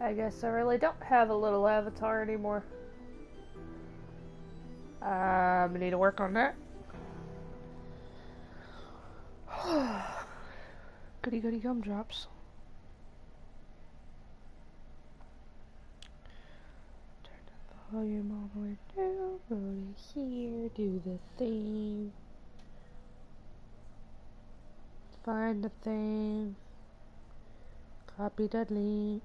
I guess I really don't have a little avatar anymore. I need to work on that. Goody goody gumdrops. Turn the volume all the way down. Go to here. Do the thing. Find the thing. Copy that link.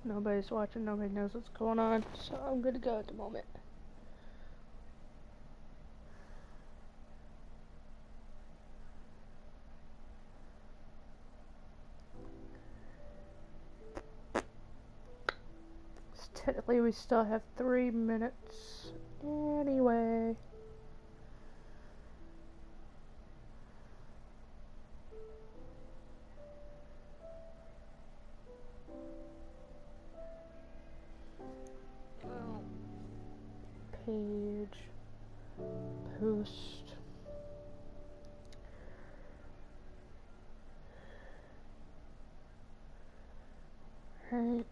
Nobody's watching, nobody knows what's going on, so I'm good to go at the moment. So technically we still have 3 minutes anyway. Page, post. Right.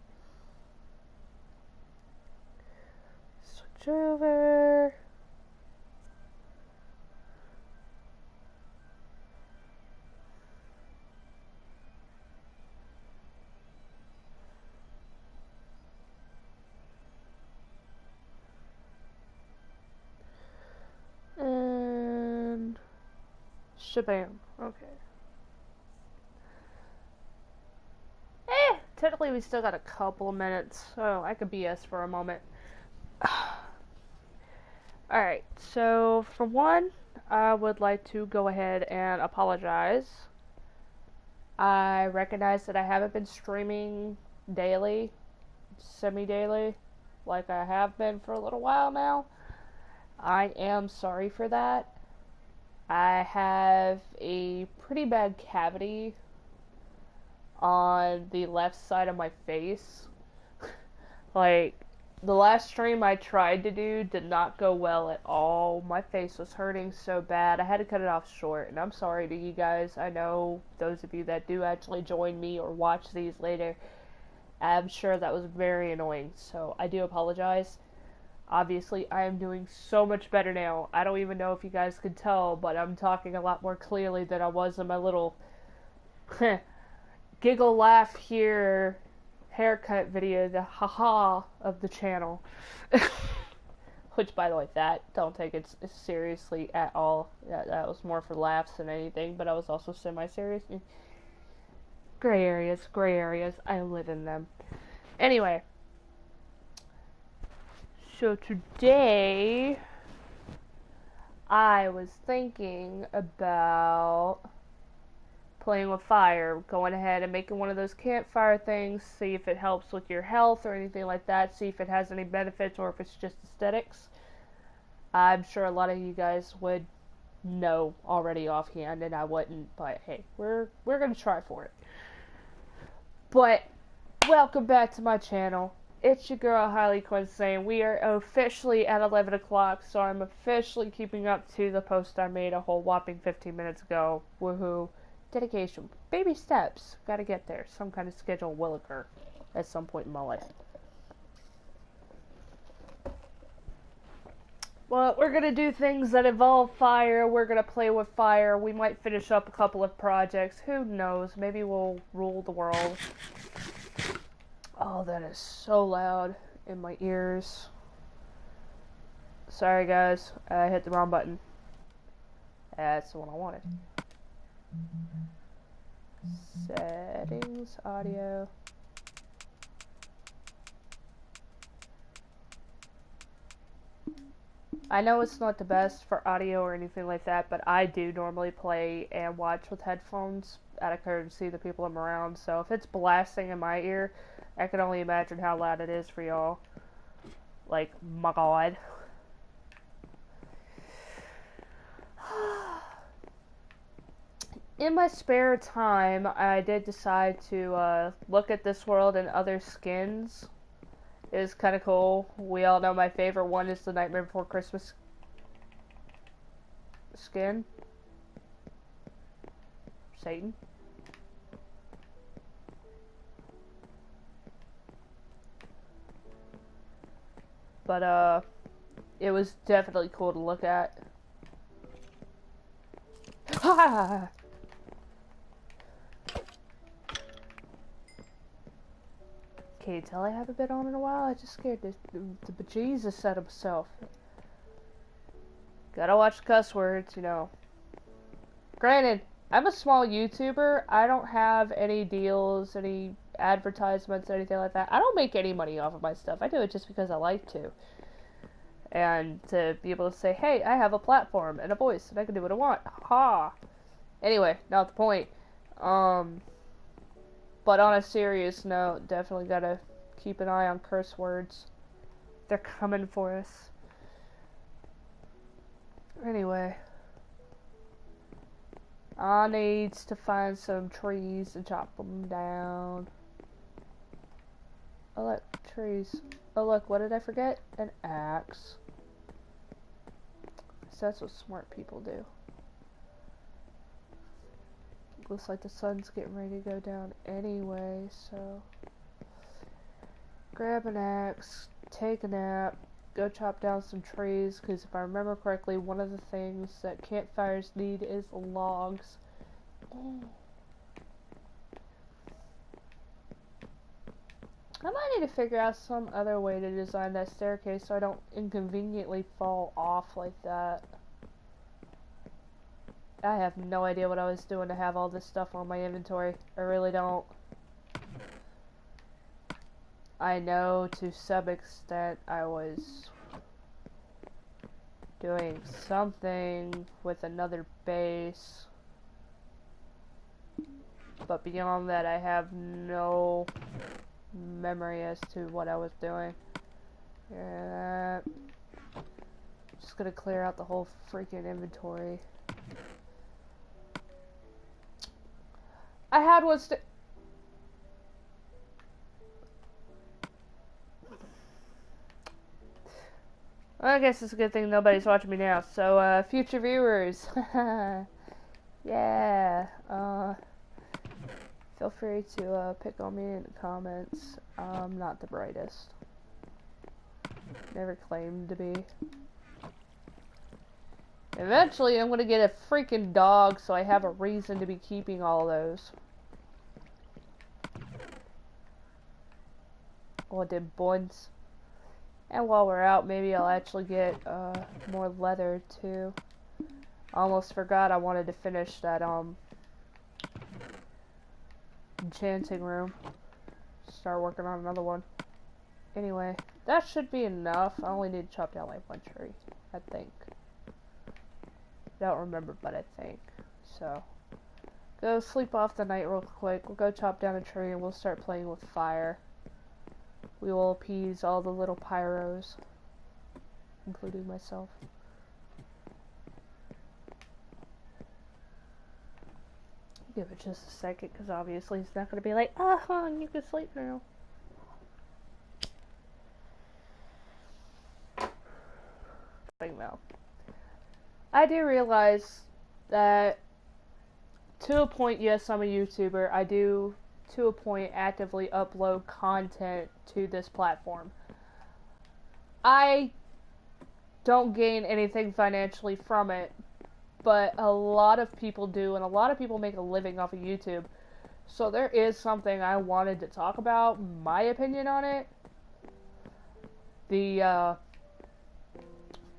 Switch over. And shabam. Okay. Technically we still got a couple of minutes, so I could BS for a moment. Alright, so for one, I would like to go ahead and apologize. I recognize that I haven't been streaming daily, semi-daily, like I have been for a little while now. I am sorry for that. I have a pretty bad cavity on the left side of my face. Like, the last stream I tried to do did not go well at all. My face was hurting so bad. I had to cut it off short, and I'm sorry to you guys. I know those of you that do actually join me or watch these later, I'm sure that was very annoying, so I do apologize. Obviously, I am doing so much better now. I don't even know if you guys could tell, but I'm talking a lot more clearly than I was in my little giggle laugh here haircut video, the haha of the channel. Which, by the way, don't take it seriously at all. That was more for laughs than anything, but I was also semi-serious. Gray areas, I live in them. Anyway, so today I was thinking about playing with fire, going ahead and making one of those campfire things, see if it helps with your health or anything like that, see if it has any benefits or if it's just aesthetics. I'm sure a lot of you guys would know already offhand, and I wouldn't, but hey, we're gonna try for it. But welcome back to my channel. It's your girl HarleyQuinsane. We are officially at 11 o'clock, so I'm officially keeping up to the post I made a whole whopping 15 minutes ago. Woohoo. Dedication. Baby steps. Gotta get there. Some kind of schedule will occur at some point in my life. Well, we're gonna do things that involve fire. We're gonna play with fire. We might finish up a couple of projects. Who knows? Maybe we'll rule the world. Oh, that is so loud in my ears. Sorry, guys. I hit the wrong button. That's the one I wanted. Settings, audio. I know it's not the best for audio or anything like that, but I do normally play and watch with headphones out of courtesy to the people I'm around, so if it's blasting in my ear, I can only imagine how loud it is for y'all. Like, my god. In my spare time, I did decide to look at this world and other skins. It is kind of cool. We all know my favorite one is the Nightmare Before Christmas skin. Satan. But, it was definitely cool to look at. Ha! Can't you tell I haven't been on in a while? I just scared the bejesus out of myself. Gotta watch cuss words, you know. Granted, I'm a small YouTuber. I don't have any deals, any advertisements, anything like that. I don't make any money off of my stuff. I do it just because I like to. And to be able to say, hey, I have a platform and a voice and I can do what I want. Ha! Anyway, not the point. But on a serious note, definitely gotta keep an eye on curse words. They're coming for us. Anyway. I needs to find some trees and chop them down. Oh look, trees. Oh look, what did I forget? An axe. So that's what smart people do. Looks like the sun's getting ready to go down anyway, so grab an axe, take a nap, go chop down some trees, because if I remember correctly, one of the things that campfires need is logs. I might need to figure out some other way to design that staircase so I don't inconveniently fall off like that. I have no idea what I was doing to have all this stuff on my inventory. I really don't. I know to some extent I was doing something with another base. But beyond that, I have no memory as to what I was doing. Yeah, just gonna clear out the whole freaking inventory. I had one I guess it's a good thing nobody's watching me now. So, future viewers. Yeah. Feel free to pick on me in the comments. I'm not the brightest. Never claimed to be. Eventually, I'm gonna get a freaking dog so I have a reason to be keeping all those. Oh, I did buns. And while we're out, maybe I'll actually get more leather too. Almost forgot I wanted to finish that enchanting room. Start working on another one. Anyway, that should be enough. I only need to chop down like one tree, I think. Don't remember, but I think. So, go sleep off the night real quick. We'll go chop down a tree and we'll start playing with fire. We will appease all the little pyros, including myself. Give it just a second, because obviously it's not going to be like, you can sleep now. Now, I do realize that to a point, yes, I'm a YouTuber. I do, to a point, actively upload content to this platform. I don't gain anything financially from it, but a lot of people do, and a lot of people make a living off of YouTube. So there is something I wanted to talk about, my opinion on it. The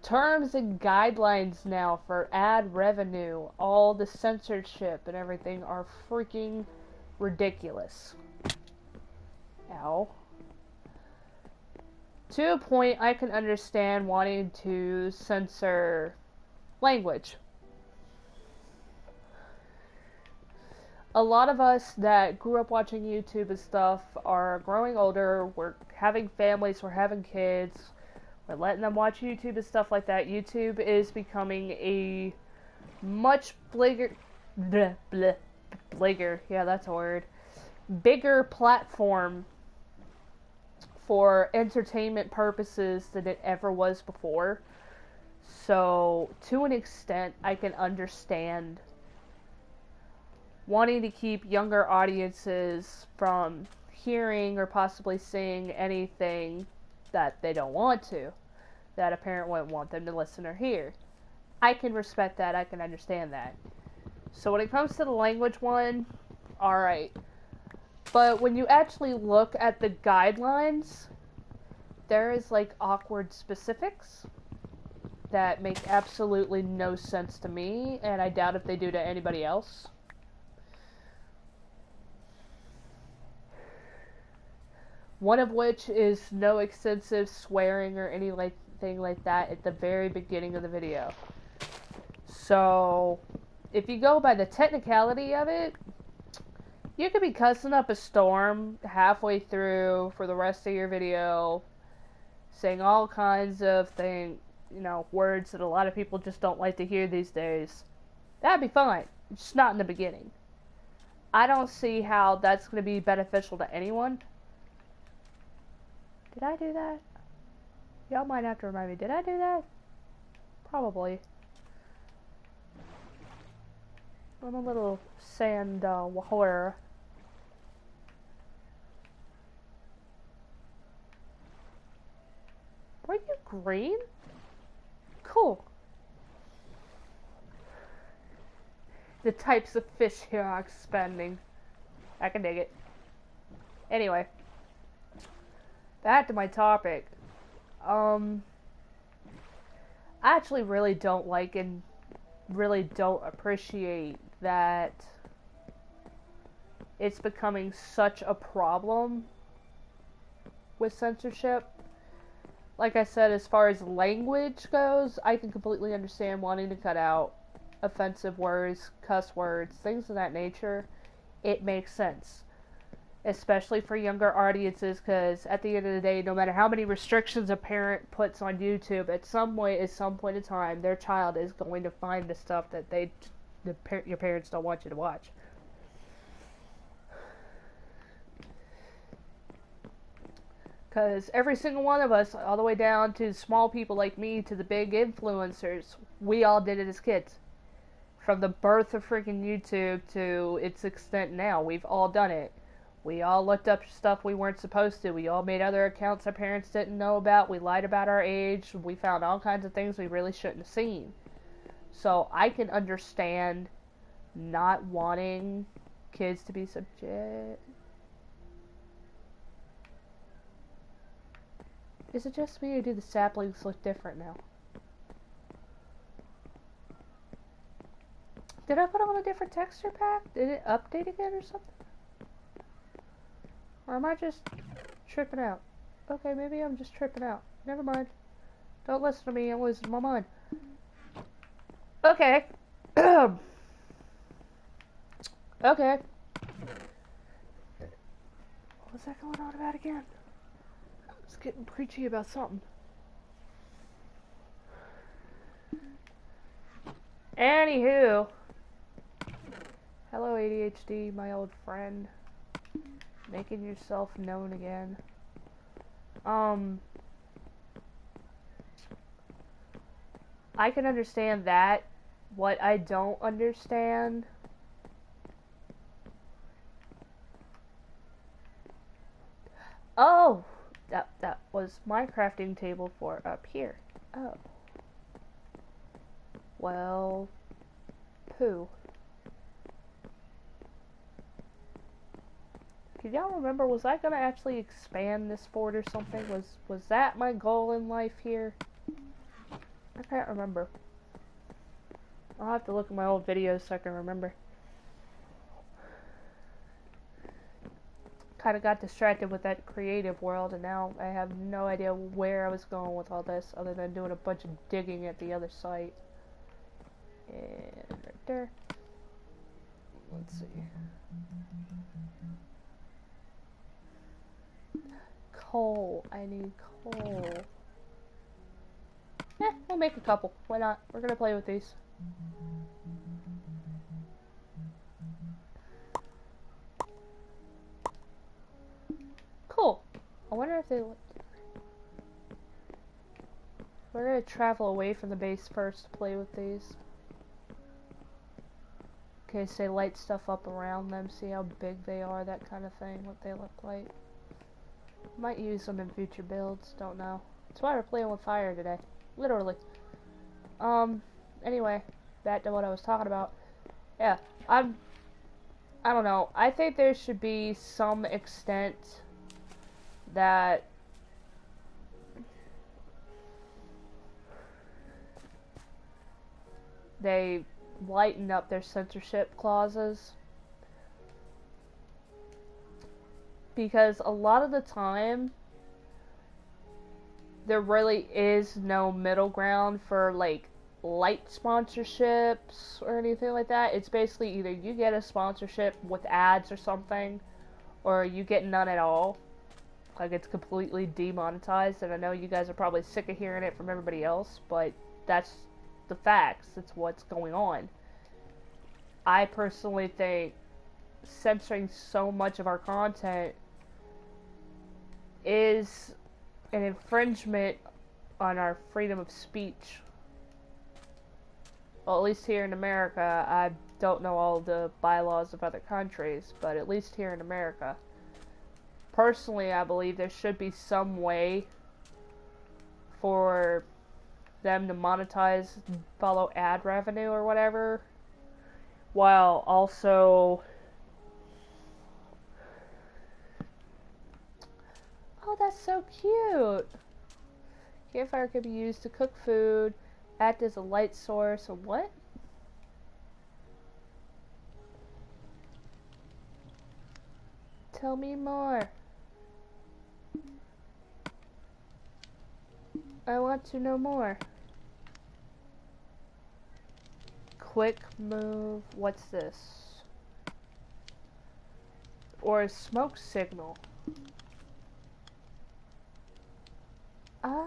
terms and guidelines now for ad revenue, all the censorship and everything are freaking ridiculous. Ow. To a point, I can understand wanting to censor language. A lot of us that grew up watching YouTube and stuff are growing older, we're having families, we're having kids, we're letting them watch YouTube and stuff like that. YouTube is becoming a much bigger, yeah, that's a word, bigger platform for entertainment purposes than it ever was before. So, to an extent, I can understand wanting to keep younger audiences from hearing or possibly seeing anything that they don't want to, that a parent wouldn't want them to listen or hear. I can respect that. I can understand that. So when it comes to the language one, alright. But when you actually look at the guidelines, there is like awkward specifics that make absolutely no sense to me, and I doubt if they do to anybody else. One of which is no excessive swearing or anything like that at the very beginning of the video. So, if you go by the technicality of it, you could be cussing up a storm halfway through for the rest of your video, saying all kinds of things, words that a lot of people just don't like to hear these days. That'd be fine. Just not in the beginning. I don't see how that's going to be beneficial to anyone. Did I do that? Y'all might have to remind me. Did I do that? Probably. I'm a little sand horror. Were you green? Cool. The types of fish here are expanding. I can dig it. Anyway. Back to my topic. I actually really don't like and really don't appreciate that it's becoming such a problem with censorship. Like I said, as far as language goes, I can completely understand wanting to cut out offensive words, cuss words, things of that nature. It makes sense. Especially for younger audiences, because at the end of the day, no matter how many restrictions a parent puts on YouTube, at some point in time, their child is going to find the stuff that your parents don't want you to watch. Because every single one of us, all the way down to small people like me, to the big influencers, we all did it as kids. From the birth of freaking YouTube to its extent now, we've all done it. We all looked up stuff we weren't supposed to. We all made other accounts our parents didn't know about. We lied about our age. We found all kinds of things we really shouldn't have seen. So I can understand not wanting kids to be subject. Is it just me, or do the saplings look different now? Did I put on a different texture pack? Did it update again or something? Or am I just tripping out? Okay, maybe I'm just tripping out. Never mind. Don't listen to me, I'm losing my mind. Okay. Okay. What was that going on about again? I was getting preachy about something. Anywho. Hello ADHD, my old friend. Making yourself known again. I can understand that. What I don't understand oh, that was my crafting table for up here. Oh. Well, poo. Can y'all remember, was I gonna actually expand this fort or something? Was that my goal in life here? I can't remember. I'll have to look at my old videos so I can remember. Kinda got distracted with that creative world, and now I have no idea where I was going with all this, other than doing a bunch of digging at the other site. And right there. Let's see. Coal. I need coal. We'll make a couple. Why not? We're gonna play with these. Cool. I wonder if they look. We're gonna travel away from the base first to play with these. in case they light stuff up around them, see how big they are, that kind of thing, what they look like. Might use them in future builds, don't know. That's why we're playing with fire today. Literally. Anyway, back to what I was talking about. Yeah, I don't know. I think there should be some extent that they lighten up their censorship clauses. Because a lot of the time, there really is no middle ground for, like, light sponsorships or anything like that. It's basically either you get a sponsorship with ads or something, or you get none at all. Like, it's completely demonetized, and I know you guys are probably sick of hearing it from everybody else, but that's the facts. It's what's going on. I personally think censoring so much of our content is an infringement on our freedom of speech. Well, at least here in America. I don't know all the bylaws of other countries, but at least here in America. Personally, I believe there should be some way for them to monetize, follow ad revenue or whatever, while also... Oh, that's so cute! Campfire could be used to cook food, act as a light source, and what? Tell me more. I want to know more. Quick move, what's this? Or a smoke signal. Ah.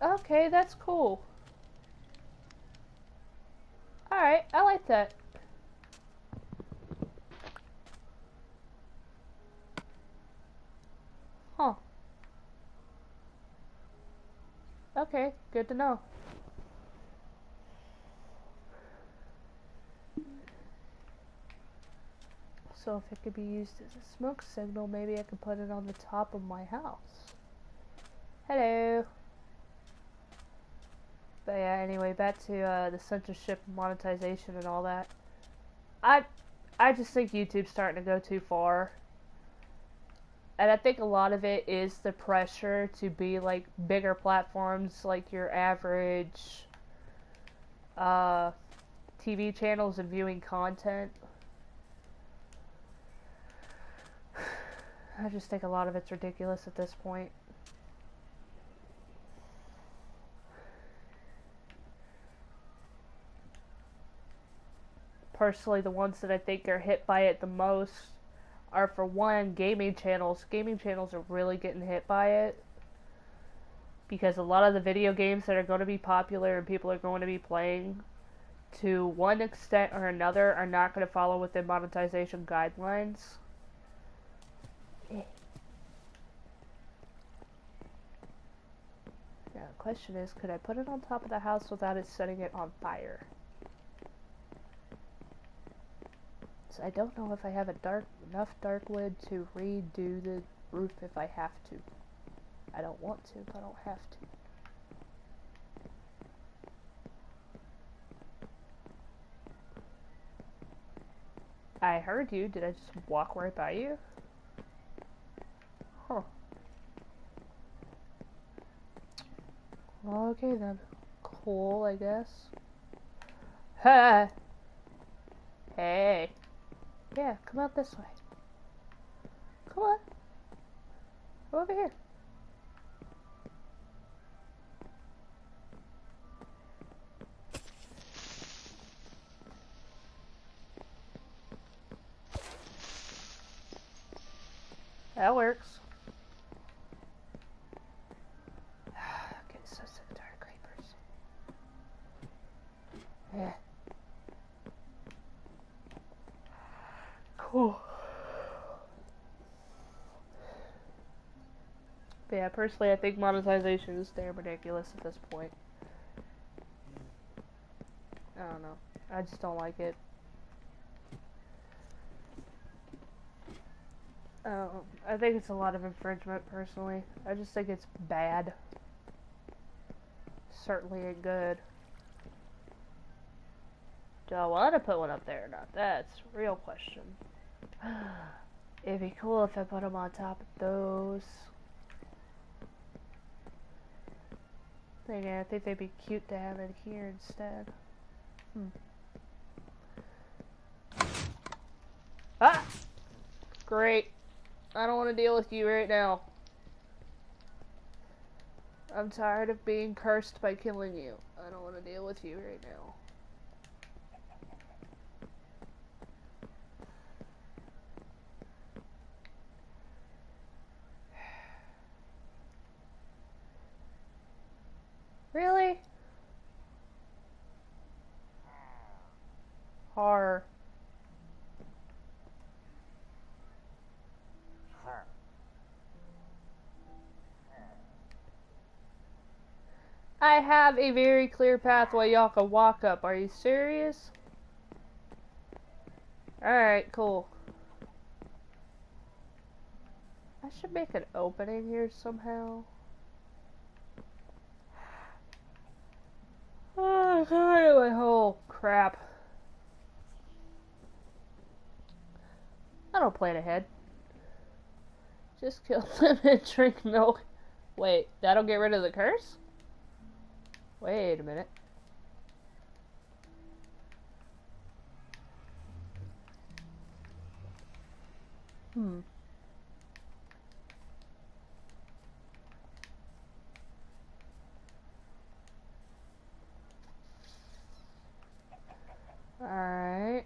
Okay, that's cool. Alright, I like that. Huh. Okay, good to know. So if it could be used as a smoke signal, maybe I could put it on the top of my house. Hello. But yeah, anyway, back to the censorship, monetization, and all that. I just think YouTube's starting to go too far. And I think a lot of it is the pressure to be like bigger platforms, like your average TV channels and viewing content. I just think a lot of it's ridiculous at this point. Personally, the ones that I think are hit by it the most are, for one, gaming channels. Gaming channels are really getting hit by it because a lot of the video games that are going to be popular and people are going to be playing, to one extent or another, are not going to follow within monetization guidelines. Now, the question is, could I put it on top of the house without it setting it on fire? So I don't know if I have enough dark wood to redo the roof if I have to. I don't want to, but I don't have to. I heard you. Did I just walk right by you? Huh. Okay then. Cool, I guess. Ha! Hey. Yeah, come out this way. Come on. Come over here. That works. I'm getting so sick of dark creepers. Yeah. Cool. But yeah, personally, I think monetization is damn ridiculous at this point. don't know. I just don't like it. I think it's a lot of infringement, personally. I just think it's bad. Certainly ain't good. Do I want to put one up there or not? That's a real question. It'd be cool if I put them on top of those. I think they'd be cute to have it here instead. Ah! Great. I don't want to deal with you right now. I'm tired of being cursed by killing you. I don't want to deal with you right now. Really? Horror. I have a very clear pathway y'all can walk up. Are you serious? Alright, cool. I should make an opening here somehow. Oh god, my whole crap. I don't plan ahead. Just kill them and drink milk. Wait, that'll get rid of the curse? Wait a minute. Alright.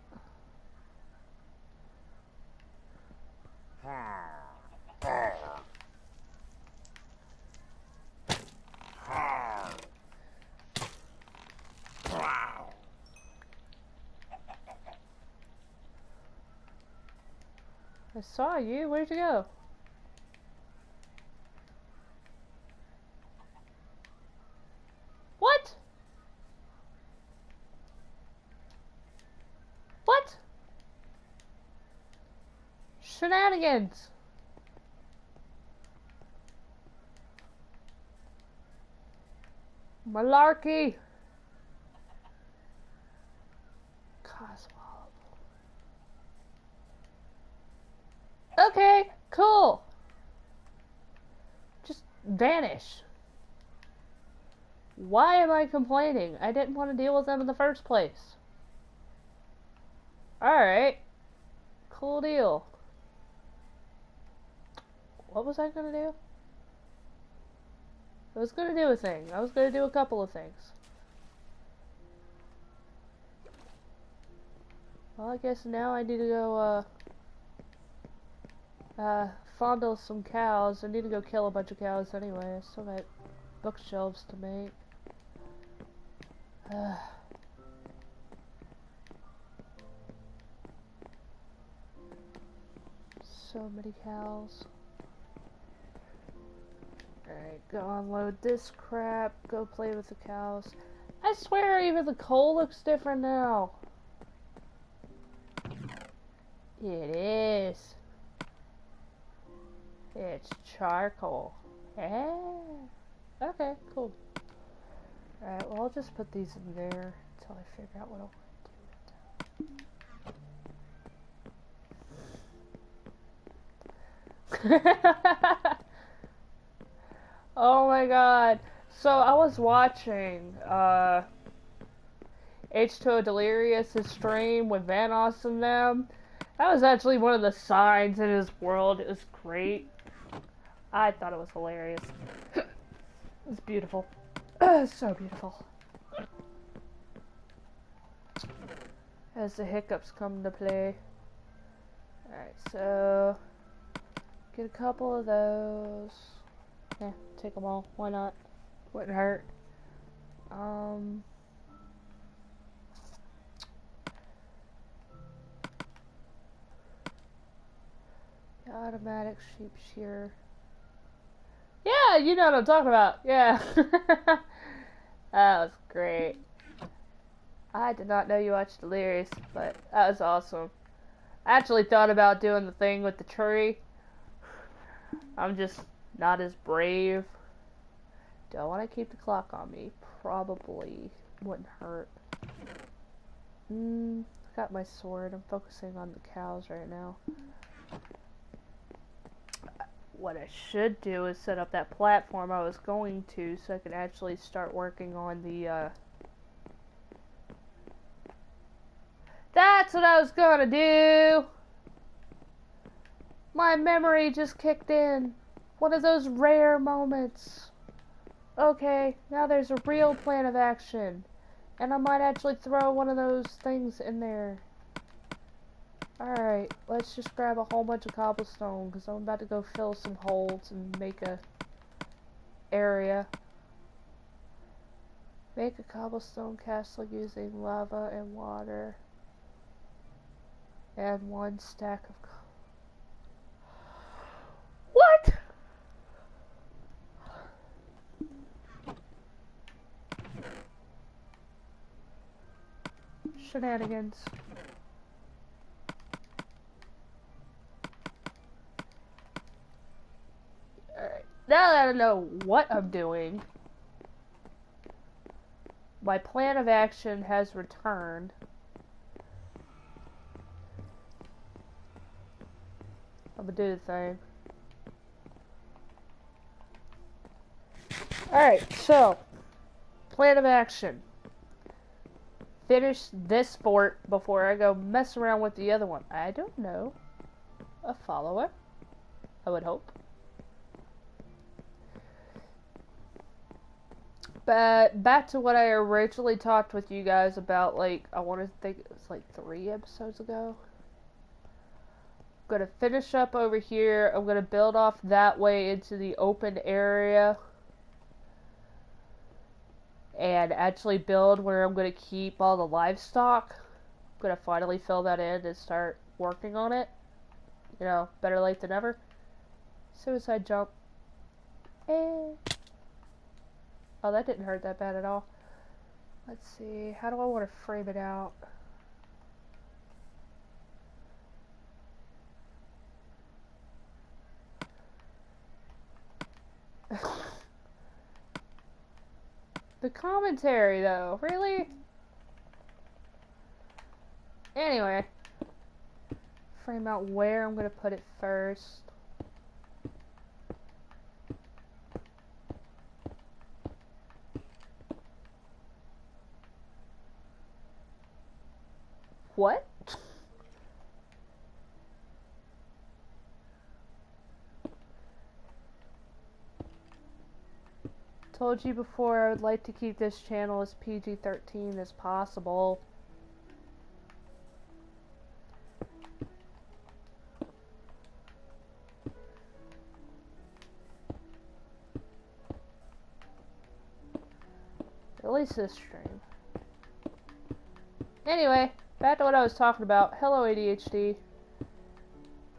I saw you. Where'd you go? What? What? Shenanigans. Malarkey. Coswell. Okay, cool. Just vanish. Why am I complaining? I didn't want to deal with them in the first place. Alright. Cool deal. What was I gonna do? I was gonna do a thing. I was gonna do a couple of things. Well, I guess now I need to go, fondle some cows. I need to go kill a bunch of cows anyway. I still got bookshelves to make. So many cows. Alright, go unload this crap. Go play with the cows. I swear even the coal looks different now. It is. It's charcoal. Yeah. Okay, cool. Alright, well I'll just put these in there until I figure out what I want to do with them. Oh my god. So I was watching H2O Delirious' stream with Vanos and them. That was actually one of the signs in his world. It was great. I thought it was hilarious. It was beautiful. So beautiful. As the hiccups come to play. Alright, so get a couple of those. Yeah, take them all. Why not? Wouldn't hurt. Automatic sheep shear. Yeah, you know what I'm talking about. Yeah. That was great. I did not know you watched Delirious, but that was awesome. I actually thought about doing the thing with the tree. I'm just not as brave. Do I want to keep the clock on me? Probably wouldn't hurt. Got my sword. I'm focusing on the cows right now. What I should do is set up that platform I was going to so I can actually start working on the, That's what I was gonna do! My memory just kicked in. One of those rare moments. Okay, now there's a real plan of action. And I might actually throw one of those things in there. Alright, let's just grab a whole bunch of cobblestone, because I'm about to go fill some holes and make a area. Make a cobblestone castle using lava and water. Add 1 stack of What?! Shenanigans. Alright, now that I know what I'm doing, my plan of action has returned. I'm gonna do the thing. Alright, so, plan of action. Finish this fort before I go mess around with the other one. I don't know. A follower, I would hope. But back to what I originally talked with you guys about, like, I want to think it was like 3 episodes ago. I'm gonna finish up over here. I'm gonna build off that way into the open area. And actually build where I'm going to keep all the livestock. I'm going to finally fill that in and start working on it. You know, better late than never. Suicide jump. Oh, that didn't hurt that bad at all. Let's see, how do I want to frame it out? The commentary, though, really? Anyway, frame out where I'm gonna put it first. What? Told you before I would like to keep this channel as PG-13 as possible. At least this stream. Anyway, back to what I was talking about. Hello, ADHD.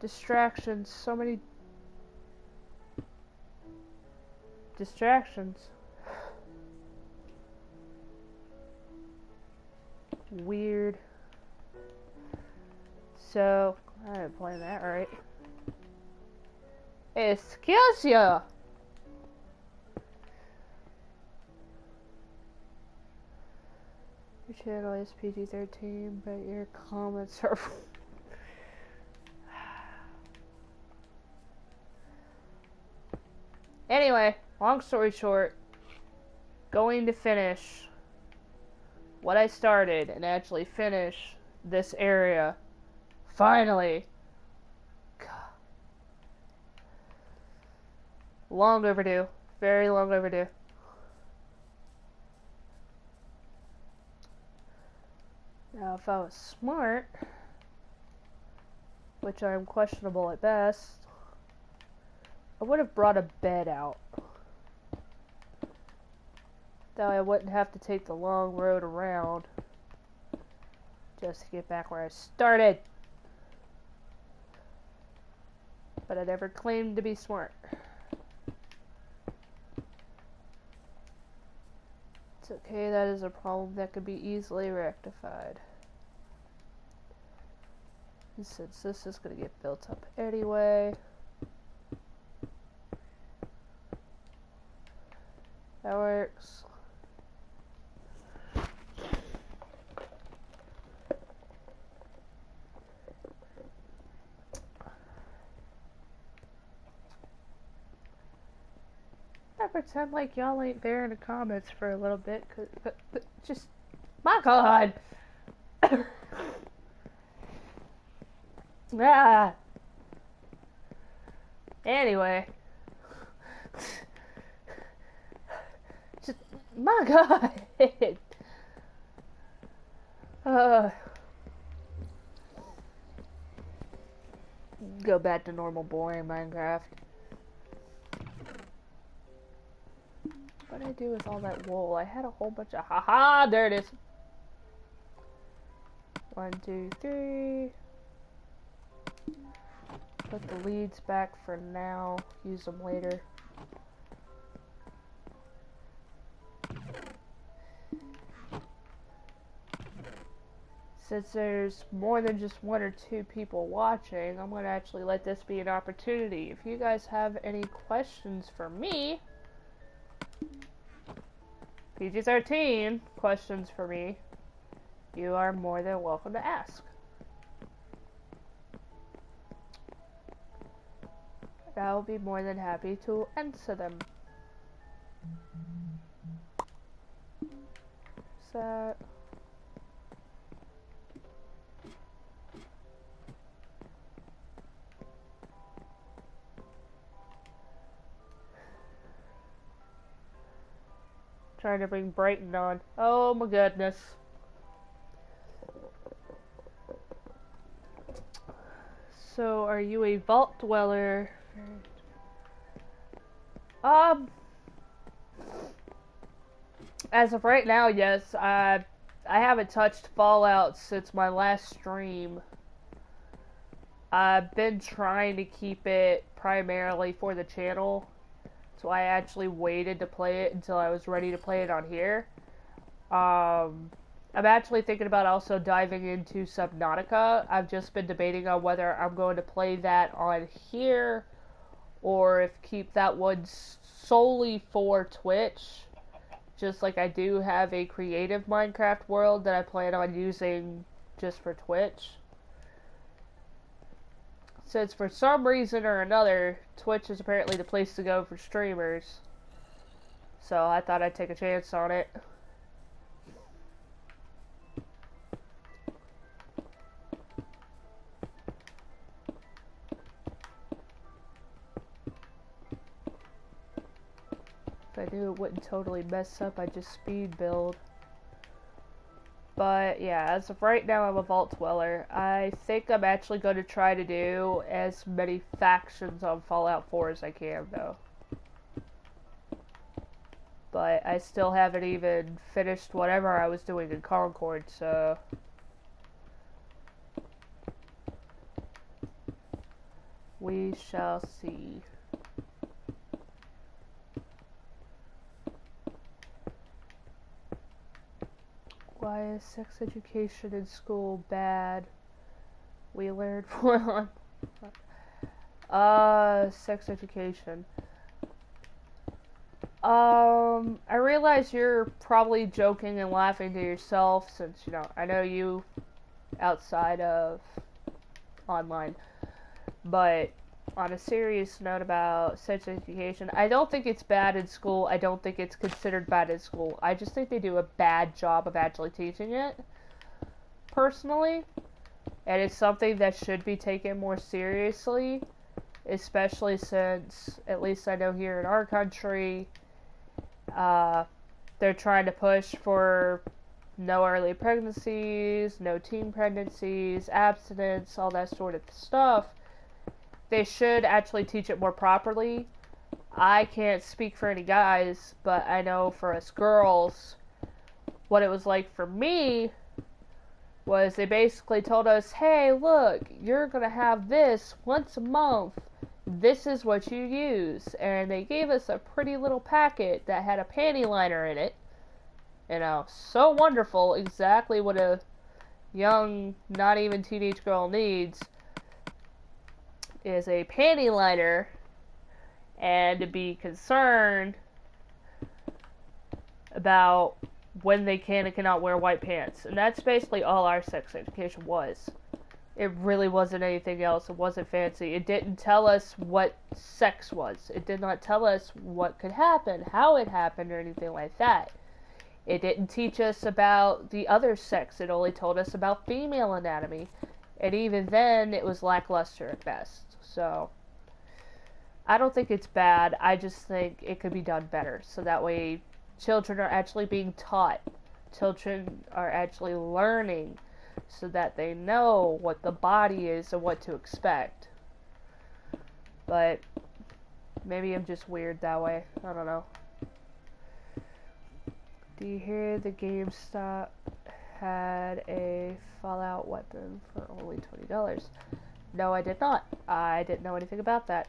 Distractions. So many distractions. Weird. So, I didn't play that right. Excuse ya! Your channel is PG-13, but your comments are... Anyway, long story short, going to finish what I started and actually finish this area. Finally. God. Long overdue. Very long overdue. Now, if I was smart, which I'm questionable at best, I would have brought a bed out. That way I wouldn't have to take the long road around just to get back where I started. But I never claimed to be smart. It's okay, that is a problem that could be easily rectified. And since this is going to get built up anyway, that works. I pretend like y'all ain't there in the comments for a little bit, but just, my God. Ah. Anyway. Just, my God. Go back to normal boring Minecraft. What did I do with all that wool? I had a whole bunch of, haha, there it is. 1, 2, 3. Put the leads back for now. Use them later. Since there's more than just 1 or 2 people watching, I'm going to actually let this be an opportunity. If you guys have any questions for me, PG-13 questions for me, you are more than welcome to ask. I'll be more than happy to answer them. So, trying to bring Brighton on. Oh my goodness. So, are you a vault dweller? As of right now, yes. I haven't touched Fallout since my last stream. I've been trying to keep it primarily for the channel, so I actually waited to play it until I was ready to play it on here. I'm actually thinking about also diving into Subnautica. I've just been debating on whether I'm going to play that on here or if keep that one solely for Twitch. Just like I do have a creative Minecraft world that I plan on using just for Twitch. Since for some reason or another, Twitch is apparently the place to go for streamers. So I thought I'd take a chance on it. If I knew it wouldn't totally mess up, I'd just speed build. But yeah, as of right now, I'm a vault dweller. I think I'm actually going to try to do as many factions on Fallout 4 as I can, though. But I still haven't even finished whatever I was doing in Concord, so... we shall see. Why is sex education in school bad? We learned more on sex education. I realize you're probably joking and laughing to yourself since, you know, I know you outside of online. But on a serious note about sex education, I don't think it's bad in school. I don't think it's considered bad in school. I just think they do a bad job of actually teaching it, personally. And it's something that should be taken more seriously, especially since, at least I know here in our country, they're trying to push for no early pregnancies, no teen pregnancies, abstinence, all that sort of stuff. They should actually teach it more properly. I can't speak for any guys, but I know for us girls, what it was like for me was they basically told us, hey, look, you're going to have this once a month. This is what you use. And they gave us a pretty little packet that had a panty liner in it. You know, so wonderful, exactly what a young, not even teenage girl needs is a panty liner, and to be concerned about when they can and cannot wear white pants. And that's basically all our sex education was. It really wasn't anything else. It wasn't fancy. It didn't tell us what sex was. It did not tell us what could happen, how it happened, or anything like that. It didn't teach us about the other sex. It only told us about female anatomy. And even then, it was lackluster at best. So, I don't think it's bad. I just think it could be done better. So that way, children are actually being taught. Children are actually learning so that they know what the body is and what to expect. But maybe I'm just weird that way. I don't know. Do you hear the GameStop had a Fallout weapon for only $20? No, I did not. I didn't know anything about that.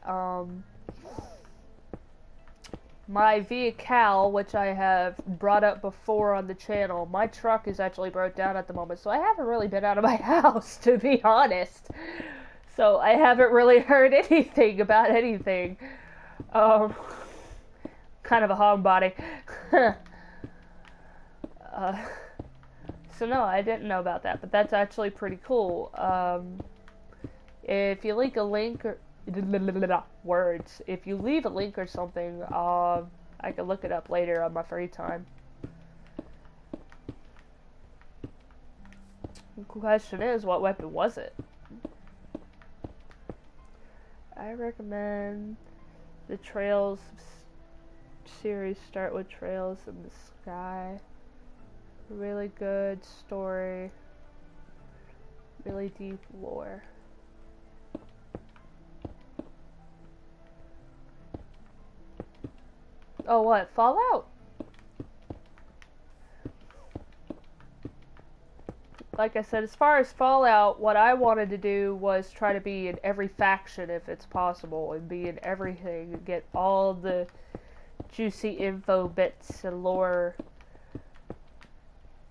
My vehicle, which I have brought up before on the channel, my truck is actually broke down at the moment, so I haven't really been out of my house, to be honest. So I haven't really heard anything about anything. Kind of a homebody. So no, I didn't know about that, but that's actually pretty cool. If you leave a link or words, if you leave a link or something, I can look it up later on my free time. The question is, what weapon was it? I recommend the Trails series. Start with Trails in the Sky. Really good story. Really deep lore. Oh, what? Fallout? Like I said, as far as Fallout, what I wanted to do was try to be in every faction if it's possible, and be in everything, and get all the juicy info bits and lore.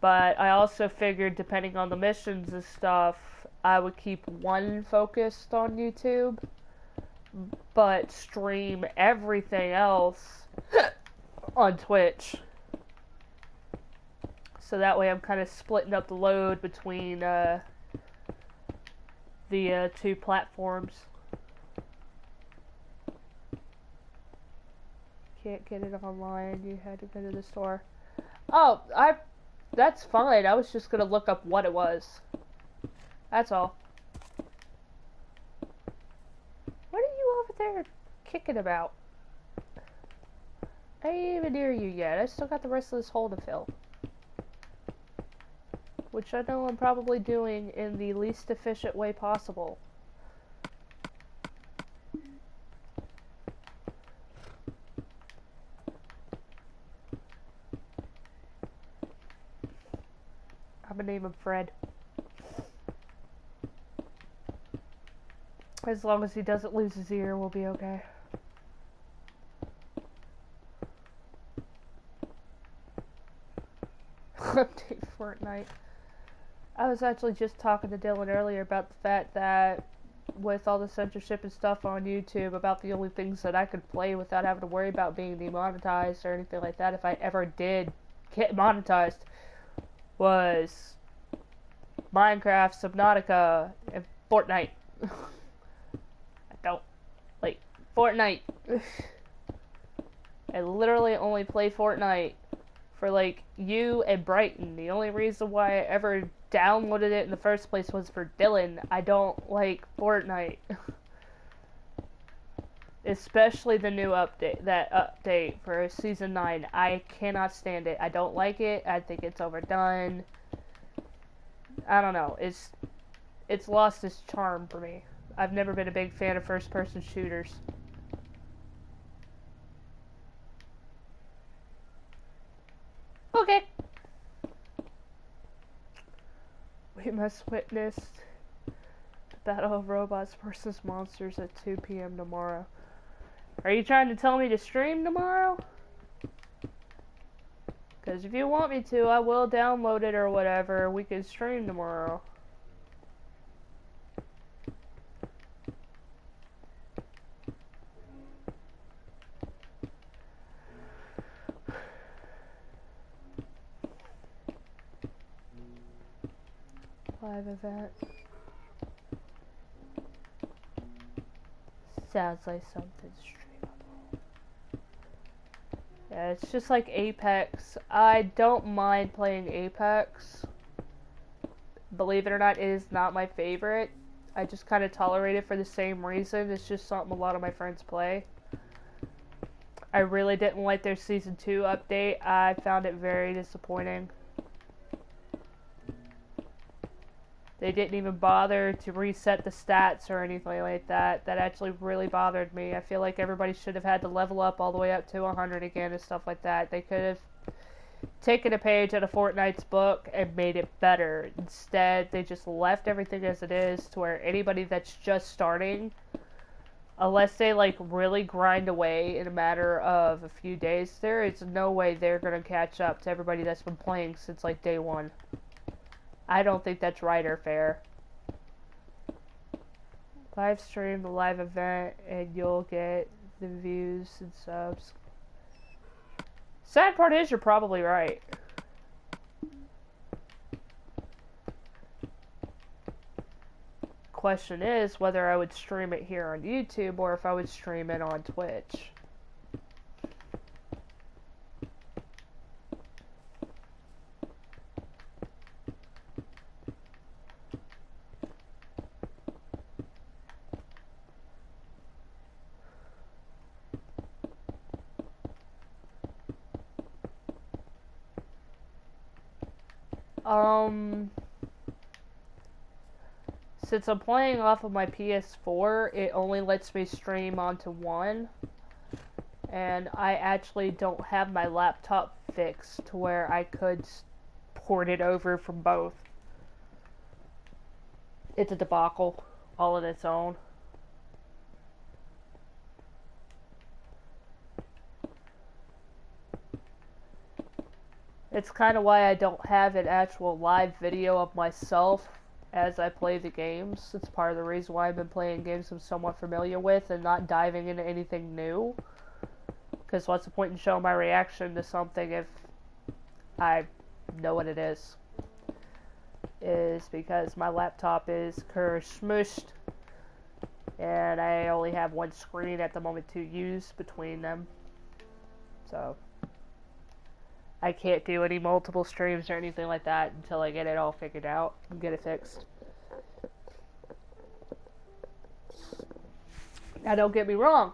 But I also figured, depending on the missions and stuff, I would keep one focused on YouTube, but stream everything else on Twitch. So that way I'm kind of splitting up the load between the two platforms. Can't get it online, you had to go to the store. Oh, that's fine. I was just gonna look up what it was. That's all. What are you over there kicking about? I ain't even near you yet. I still got the rest of this hole to fill. Which I know I'm probably doing in the least efficient way possible. I'm gonna name him Fred. As long as he doesn't lose his ear, we'll be okay. Update Fortnite. I was actually just talking to Dylan earlier about the fact that with all the censorship and stuff on YouTube, about the only things that I could play without having to worry about being demonetized or anything like that, if I ever did get monetized, was Minecraft, Subnautica, and Fortnite. I don't like Fortnite. I literally only play Fortnite for like you and Brighton. The only reason why I ever downloaded it in the first place was for Dylan. I don't like Fortnite. Especially the new update, that update for Season 9. I cannot stand it. I don't like it. I think it's overdone. I don't know. It's lost its charm for me. I've never been a big fan of first-person shooters. Okay. We must witness the battle of robots versus monsters at 2 p.m. tomorrow. Are you trying to tell me to stream tomorrow? Because if you want me to, I will download it or whatever. We can stream tomorrow. Live event. Sounds like something streamable. Yeah, it's just like Apex. I don't mind playing Apex. Believe it or not, it is not my favorite. I just kind of tolerate it for the same reason. It's just something a lot of my friends play. I really didn't like their Season 2 update. I found it very disappointing. They didn't even bother to reset the stats or anything like that. That actually really bothered me. I feel like everybody should have had to level up all the way up to 100 again and stuff like that. They could have taken a page out of Fortnite's book and made it better. Instead, they just left everything as it is to where anybody that's just starting, unless they like really grind away in a matter of a few days, there is no way they're going to catch up to everybody that's been playing since like day one. I don't think that's right or fair. Live stream the live event and you'll get the views and subs. Sad part is you're probably right. Question is whether I would stream it here on YouTube or if I would stream it on Twitch. Since I'm playing off of my PS4, it only lets me stream onto one. And I actually don't have my laptop fixed to where I could port it over from both. It's a debacle all on its own. It's kind of why I don't have an actual live video of myself as I play the games. It's part of the reason why I've been playing games I'm somewhat familiar with and not diving into anything new. Because what's the point in showing my reaction to something if I know what it is? Is because my laptop is smushed and I only have one screen at the moment to use between them. So I can't do any multiple streams or anything like that until I get it all figured out and get it fixed. Now, don't get me wrong.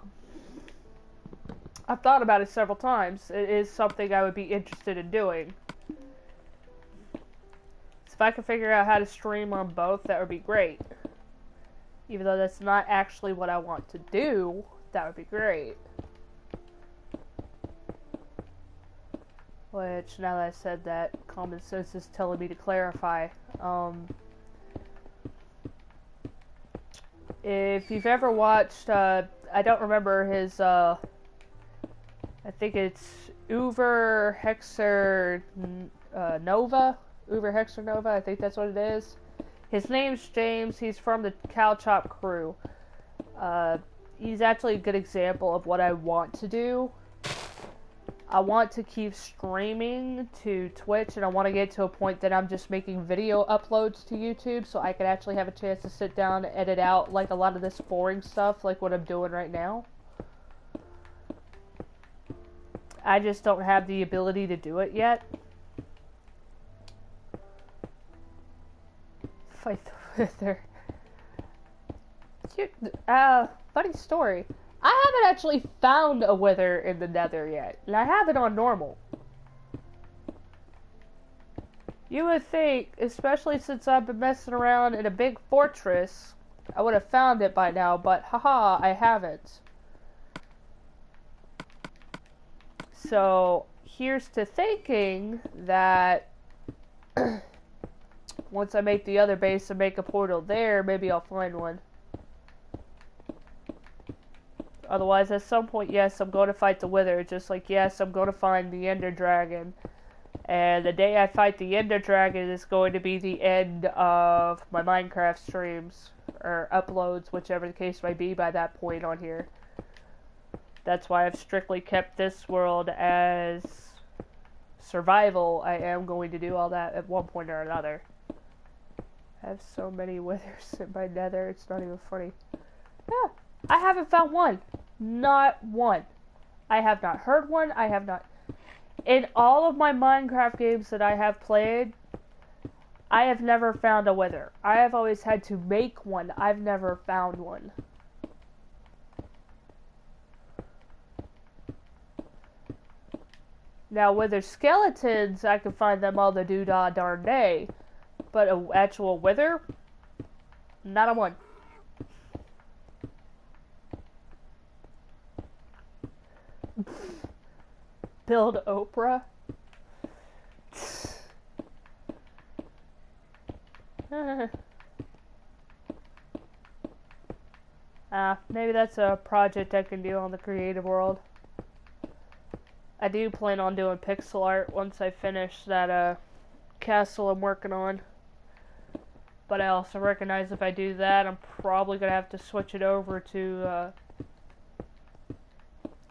I've thought about it several times. It is something I would be interested in doing. So if I could figure out how to stream on both, that would be great. Even though that's not actually what I want to do, that would be great. Which, now that I said that, common sense is telling me to clarify. If you've ever watched, I don't remember his, I think it's Uber Hexer Nova? Uber Hexer Nova, I think that's what it is. His name's James, he's from the Cow Chop crew. He's actually a good example of what I want to do. I want to keep streaming to Twitch, and I want to get to a point that I'm just making video uploads to YouTube so I can actually have a chance to sit down and edit out like a lot of this boring stuff like what I'm doing right now. I just don't have the ability to do it yet. Fight the wither. Funny story. I haven't actually found a wither in the nether yet, and I have it on normal. You would think, especially since I've been messing around in a big fortress, I would have found it by now, but haha, I haven't. So, here's to thinking that once I make the other base and make a portal there, maybe I'll find one. Otherwise, at some point, yes, I'm going to fight the Wither. Just like, yes, I'm going to find the Ender Dragon. And the day I fight the Ender Dragon is going to be the end of my Minecraft streams, or uploads, whichever the case might be by that point on here. That's why I've strictly kept this world as survival. I am going to do all that at one point or another. I have so many withers in my nether, it's not even funny. Yeah, I haven't found one. Not one. I have not heard one. I have not... In all of my Minecraft games that I have played, I have never found a wither. I have always had to make one. I've never found one. Now, wither skeletons, I can find them all the doo-dah darn day. But an actual wither? Not a one. Build Oprah? Maybe that's a project I can do on the creative world. I do plan on doing pixel art once I finish that castle I'm working on. But I also recognize if I do that, I'm probably going to have to switch it over to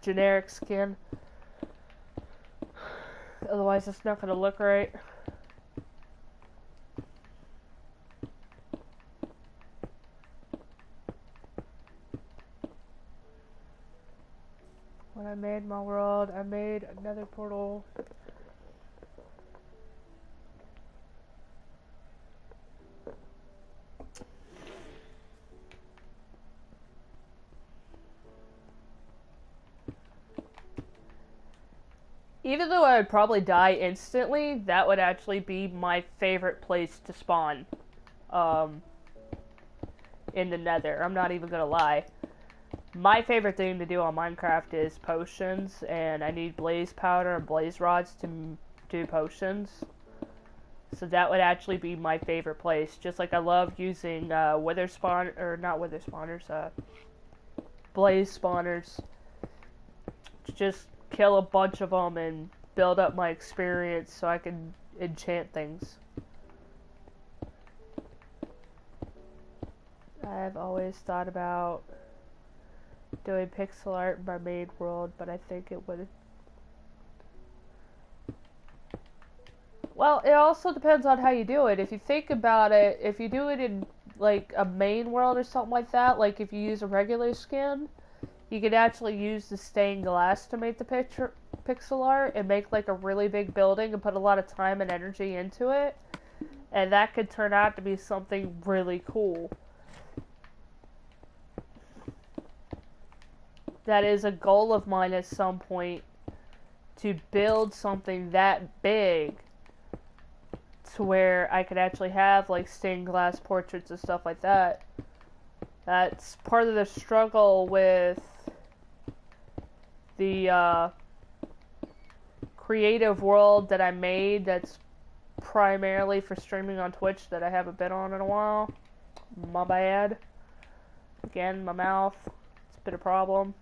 generic skin. Otherwise, it's not going to look right. When I made my world, I made another portal. Even though I would probably die instantly, that would actually be my favorite place to spawn. In the nether. I'm not even gonna lie. My favorite thing to do on Minecraft is potions, and I need blaze powder and blaze rods to do potions. So that would actually be my favorite place. Just like I love using wither spawn, or not wither spawners, blaze spawners. Just kill a bunch of them and build up my experience so I can enchant things. I've always thought about doing pixel art in my main world, but I think it would... Well, it also depends on how you do it. If you think about it, if you do it in, like, a main world or something like that, like if you use a regular skin, you could actually use the stained glass to make the pixel art and make, like, a really big building and put a lot of time and energy into it. And that could turn out to be something really cool. That is a goal of mine at some point, to build something that big to where I could actually have like stained glass portraits and stuff like that. That's part of the struggle with the creative world that I made that's primarily for streaming on Twitch that I haven't been on in a while. My bad. Again, my mouth. It's been a problem.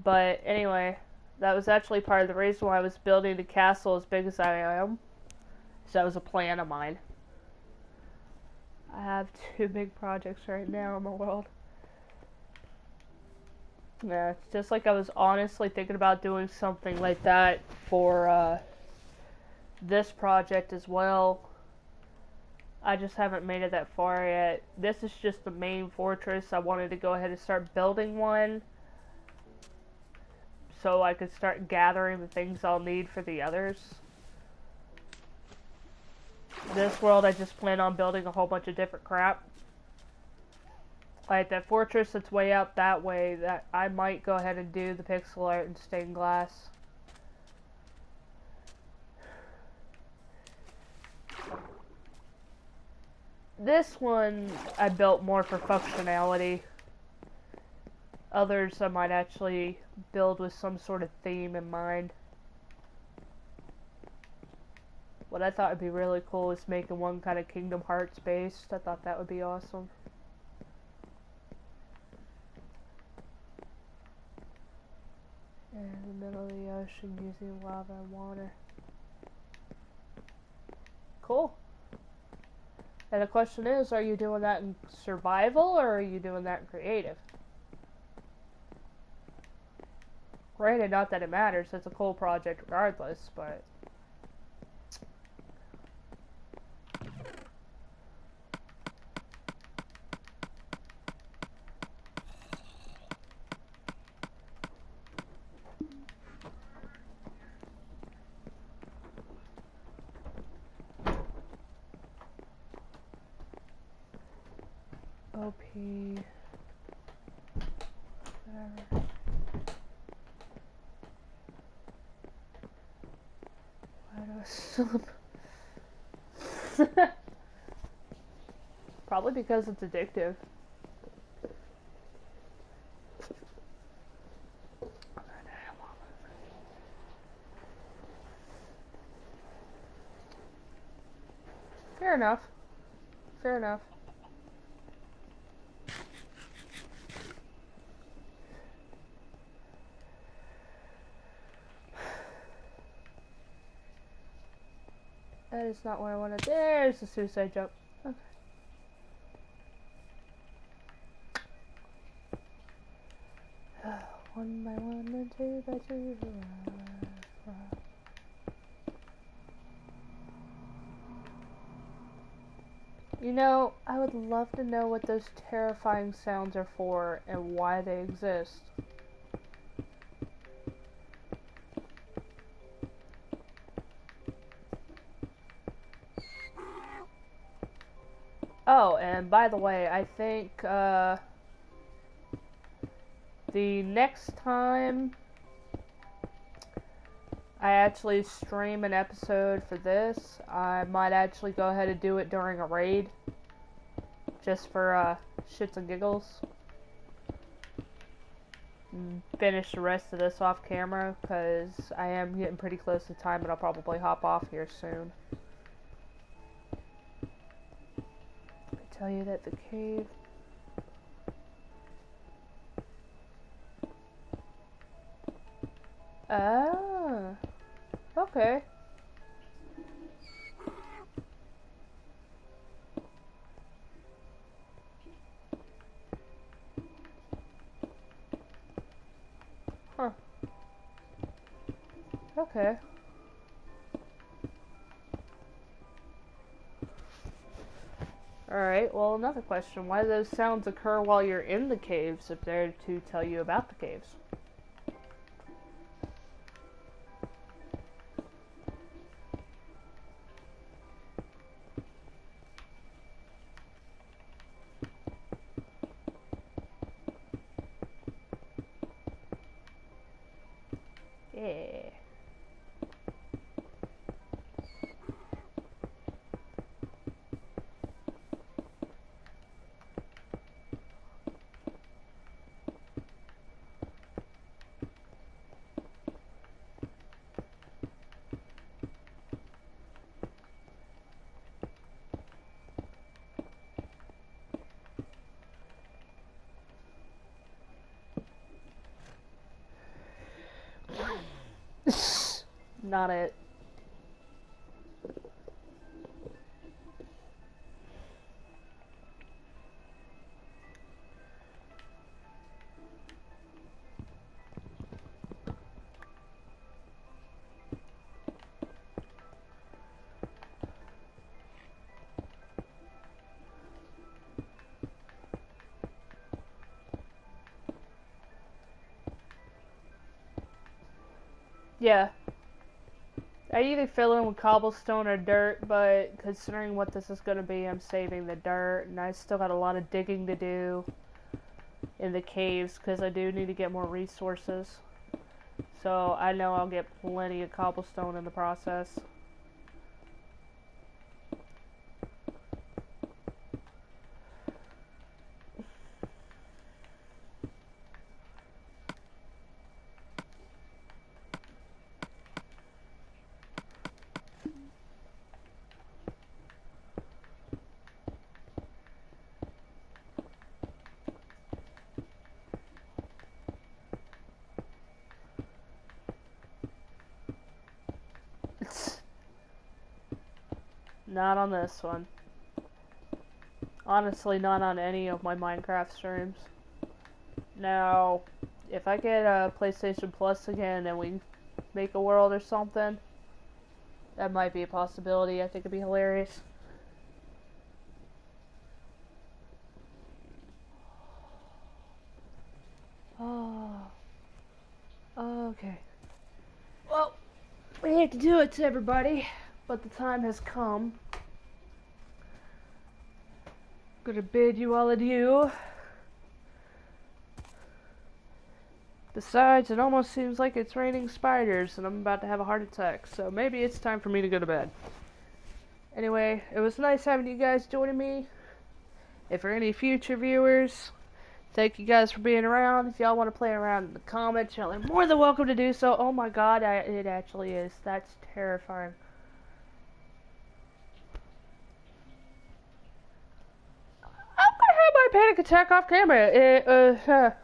But anyway, that was actually part of the reason why I was building the castle as big as I am. So that was a plan of mine. I have 2 big projects right now in my world. Yeah, it's just like I was honestly thinking about doing something like that for this project as well. I just haven't made it that far yet. This is just the main fortress. I wanted to go ahead and start building one, so I could start gathering the things I'll need for the others. This world, I just plan on building a whole bunch of different crap. Like that fortress that's way out that way, that I might go ahead and do the pixel art and stained glass. This one I built more for functionality. Others I might actually build with some sort of theme in mind. What I thought would be really cool is making one kind of Kingdom Hearts based. I thought that would be awesome. In the middle of the ocean using lava and water. Cool. And the question is, are you doing that in survival or are you doing that in creative? Granted, not that it matters, it's a cool project regardless, but... OP... whatever. Why do I still... Probably because it's addictive. Fair enough. Fair enough. That is not where I wanted. There's the suicide jump. Okay. One by one and two by two. You know, I would love to know what those terrifying sounds are for and why they exist. Oh, and by the way, I think the next time I actually stream an episode for this, I might actually go ahead and do it during a raid. Just for shits and giggles. And finish the rest of this off camera, because I am getting pretty close to time and I'll probably hop off here soon. I tell you that the cave... Ah, okay. Huh. Okay. Alright, well, another question. Why do those sounds occur while you're in the caves if they're to tell you about the caves? Yeah. Not it. Yeah. I either fill in with cobblestone or dirt, but considering what this is going to be, I'm saving the dirt, and I still got a lot of digging to do in the caves, because I do need to get more resources. So I know I'll get plenty of cobblestone in the process. Not on this one. Honestly, not on any of my Minecraft streams. Now, if I get a PlayStation Plus again and we make a world or something, that might be a possibility. I think it'd be hilarious. Oh. Okay. Well, we hate to do it to everybody, but the time has come. I'm gonna bid you all adieu. Besides, it almost seems like it's raining spiders and I'm about to have a heart attack, so maybe it's time for me to go to bed. Anyway, it was nice having you guys joining me. If for any future viewers, thank you guys for being around. If y'all want to play around in the comments, y'all are more than welcome to do so. Oh my god, it actually is. That's terrifying. I'm gonna have my panic attack off camera.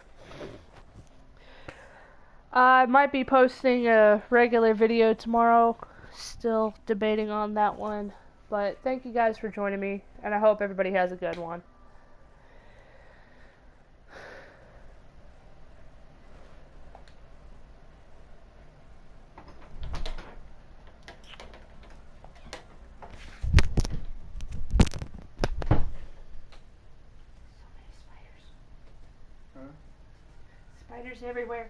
I might be posting a regular video tomorrow. Still debating on that one. But thank you guys for joining me, and I hope everybody has a good one. Spiders everywhere.